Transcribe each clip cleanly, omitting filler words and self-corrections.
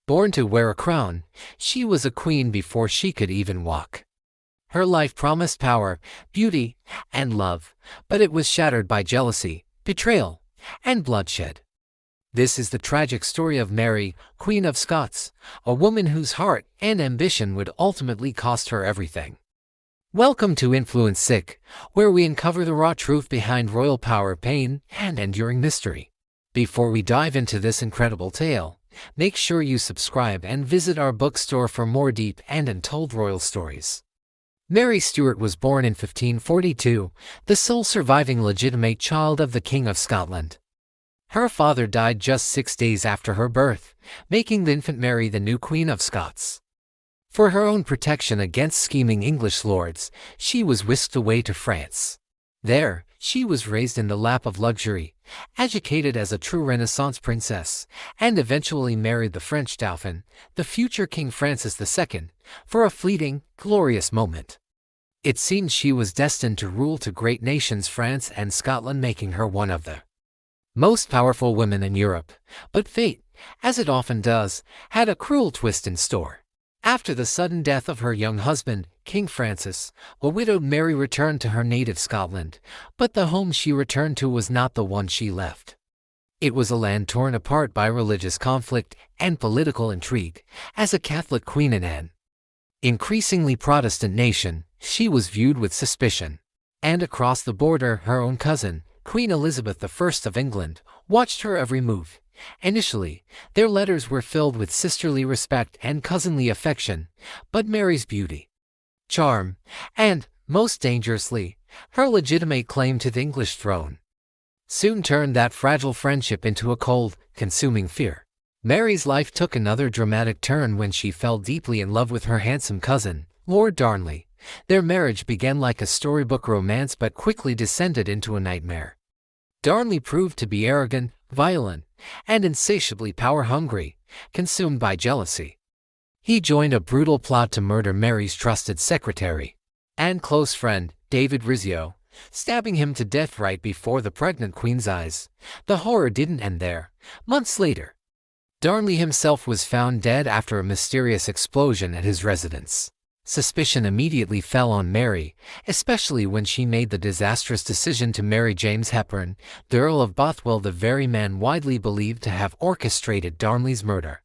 Born to wear a crown, she was a queen before she could even walk. Her life promised power, beauty, and love, but it was shattered by jealousy, betrayal, and bloodshed. This is the tragic story of Mary, Queen of Scots, a woman whose heart and ambition would ultimately cost her everything. Welcome to InfluenceSyc, where we uncover the raw truth behind royal power, pain, and enduring mystery. Before we dive into this incredible tale, make sure you subscribe and visit our bookstore for more deep and untold royal stories. Mary Stuart was born in 1542, the sole surviving legitimate child of the King of Scotland. Her father died just 6 days after her birth, making the infant Mary the new Queen of Scots. For her own protection against scheming English lords, she was whisked away to France. There, she was raised in the lap of luxury, educated as a true Renaissance princess, and eventually married the French Dauphin, the future King Francis II, for a fleeting, glorious moment. It seemed she was destined to rule two great nations, France and Scotland, making her one of the most powerful women in Europe. But fate, as it often does, had a cruel twist in store. After the sudden death of her young husband, King Francis, a widowed Mary returned to her native Scotland, but the home she returned to was not the one she left. It was a land torn apart by religious conflict and political intrigue. As a Catholic queen in an increasingly Protestant nation, she was viewed with suspicion. And across the border, her own cousin, Queen Elizabeth I of England, watched her every move. Initially, their letters were filled with sisterly respect and cousinly affection, but Mary's beauty, charm, and, most dangerously, her legitimate claim to the English throne soon turned that fragile friendship into a cold, consuming fear. Mary's life took another dramatic turn when she fell deeply in love with her handsome cousin, Lord Darnley. Their marriage began like a storybook romance but quickly descended into a nightmare. Darnley proved to be arrogant, violent, and insatiably power-hungry, consumed by jealousy. He joined a brutal plot to murder Mary's trusted secretary and close friend, David Rizzio, stabbing him to death right before the pregnant queen's eyes. The horror didn't end there. Months later, Darnley himself was found dead after a mysterious explosion at his residence. Suspicion immediately fell on Mary, especially when she made the disastrous decision to marry James Hepburn, the Earl of Bothwell, the very man widely believed to have orchestrated Darnley's murder.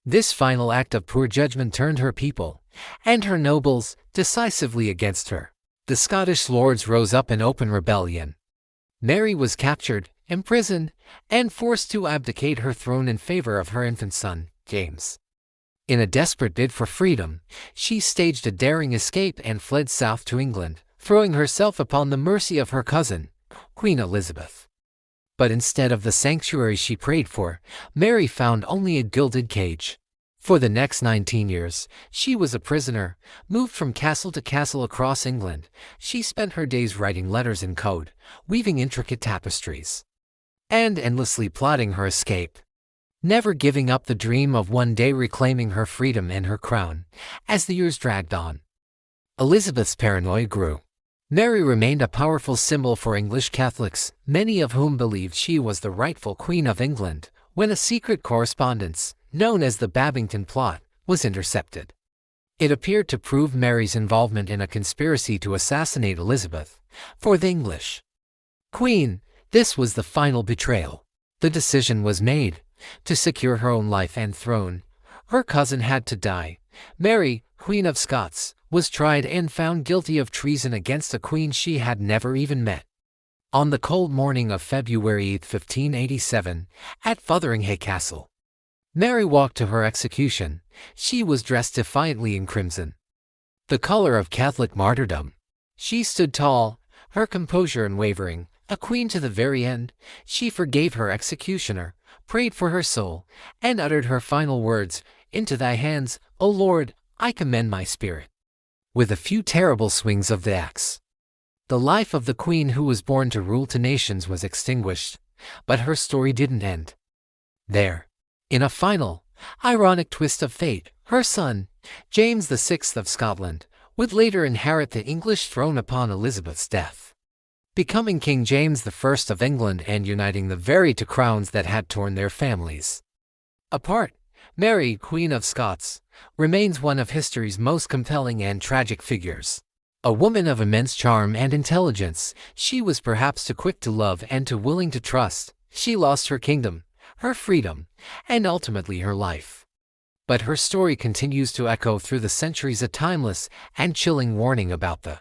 This final act of poor judgment turned her people, and her nobles, decisively against her. The Scottish lords rose up in open rebellion. Mary was captured, imprisoned, and forced to abdicate her throne in favor of her infant son, James. In a desperate bid for freedom, she staged a daring escape and fled south to England, throwing herself upon the mercy of her cousin, Queen Elizabeth. But instead of the sanctuary she prayed for, Mary found only a gilded cage. For the next 19 years, she was a prisoner, moved from castle to castle across England. She spent her days writing letters in code, weaving intricate tapestries, and endlessly plotting her escape, never giving up the dream of one day reclaiming her freedom and her crown. As the years dragged on, Elizabeth's paranoia grew. Mary remained a powerful symbol for English Catholics, many of whom believed she was the rightful Queen of England, when a secret correspondence, known as the Babington Plot, was intercepted. It appeared to prove Mary's involvement in a conspiracy to assassinate Elizabeth. For the English Queen, this was the final betrayal. The decision was made. To secure her own life and throne, her cousin had to die. Mary, Queen of Scots, was tried and found guilty of treason against a queen she had never even met. On the cold morning of February 8, 1587, at Fotheringhay Castle, Mary walked to her execution. She was dressed defiantly in crimson, the color of Catholic martyrdom. She stood tall, her composure unwavering, a queen to the very end. She forgave her executioner, prayed for her soul, and uttered her final words, "Into thy hands, O Lord, I commend my spirit." With a few terrible swings of the axe, the life of the queen who was born to rule two nations was extinguished. But her story didn't end there. In a final, ironic twist of fate, her son, James VI of Scotland, would later inherit the English throne upon Elizabeth's death, becoming King James I of England and uniting the very two crowns that had torn their families apart. Mary, Queen of Scots, remains one of history's most compelling and tragic figures. A woman of immense charm and intelligence, she was perhaps too quick to love and too willing to trust. She lost her kingdom, her freedom, and ultimately her life. But her story continues to echo through the centuries, a timeless and chilling warning about the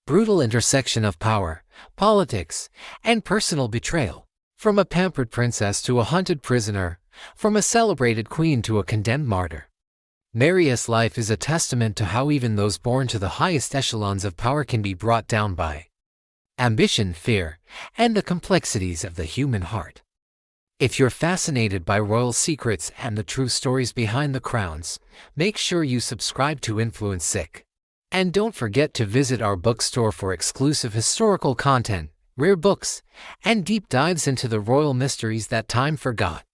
brutal intersection of power, politics, and personal betrayal. From a pampered princess to a hunted prisoner, from a celebrated queen to a condemned martyr, Mary's life is a testament to how even those born to the highest echelons of power can be brought down by ambition, fear, and the complexities of the human heart. If you're fascinated by royal secrets and the true stories behind the crowns, make sure you subscribe to InfluenceSyc. And don't forget to visit our bookstore for exclusive historical content, rare books, and deep dives into the royal mysteries that time forgot.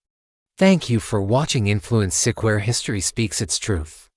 Thank you for watching InfluenceSyc, where history speaks its truth.